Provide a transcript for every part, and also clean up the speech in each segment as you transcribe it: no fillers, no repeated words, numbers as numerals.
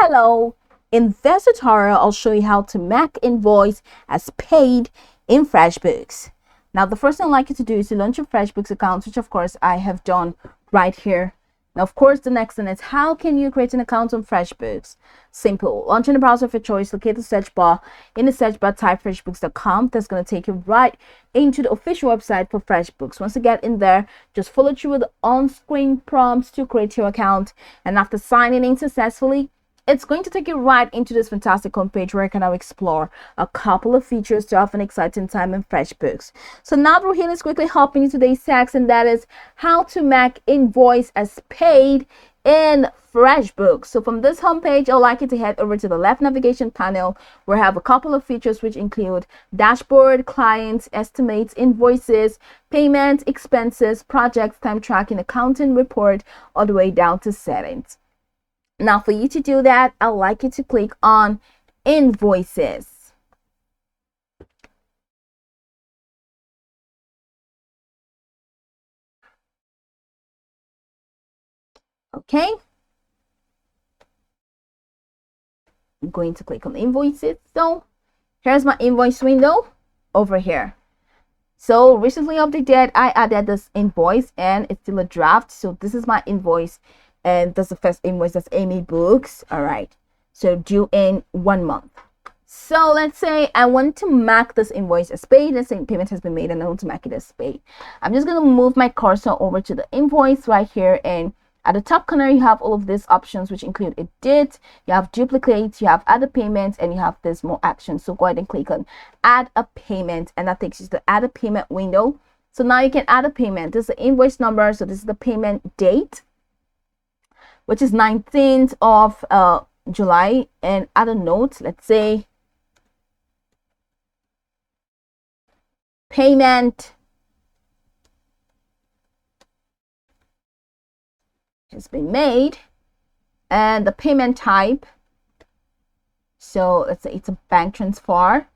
Hello, in this tutorial I'll show you how to make invoice as paid in FreshBooks. Now the first thing I'd like you to do is to launch your FreshBooks account, which of course I have done right here. Now of course the next thing is how can you create an account on FreshBooks? Simple. Launch in the browser of your choice, locate the search bar. In the search bar type freshbooks.com. That's going to take you right into the official website for FreshBooks. Once you get in there, just follow through with the on-screen prompts to create your account, and after signing in successfully, it's going to take you right into this fantastic homepage where you can now explore a couple of features to have an exciting time in FreshBooks. So now we're here, let's quickly hop into today's text, and that is how to make invoice as paid in FreshBooks. So from this homepage, I'd like you to head over to the left navigation panel where I have a couple of features which include dashboard, clients, estimates, invoices, payment, expenses, projects, time tracking, accounting report, all the way down to settings. Now for you to do that, I'd like you to click on invoices. Okay. I'm going to click on invoices. So here's my invoice window over here. So recently updated, I added this invoice and it's still a draft. So this is my invoice. And that's the first invoice, that's Amy Books. All right, so due in 1 month. So let's say I want to mark this invoice as paid. Let's say payment has been made and I want to mark it as paid. I'm just going to move my cursor over to the invoice right here, and at the top corner you have all of these options which include edit, you have duplicate, you have add a payment, and you have this more actions. So go ahead and click on add a payment, and that takes you to the add a payment window. So now you can add a payment. This is the invoice number, so this is the payment date, which is 19th of July, and add a note. Let's say payment has been made, and the payment type, so let's say it's a bank transfer,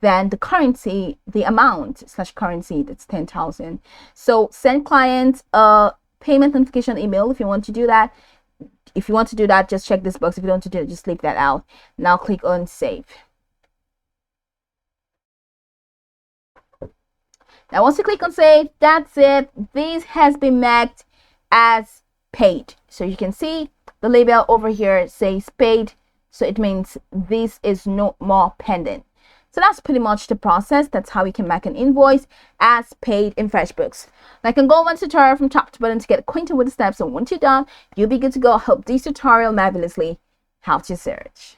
then the currency, the amount / currency, that's 10,000. So send client a payment notification email if you want to do that. If you want to do that, just check this box. If you don't want to do it, just leave that out. Now click on save. Now once you click on save, that's it. This has been marked as paid. So you can see the label over here says paid, so it means this is no more pending. So that's pretty much the process. That's how we can make an invoice as paid in FreshBooks. Now I can go one tutorial from top to bottom to get acquainted with the steps, and once you're done, you'll be good to go. I hope this tutorial marvelously helped you search.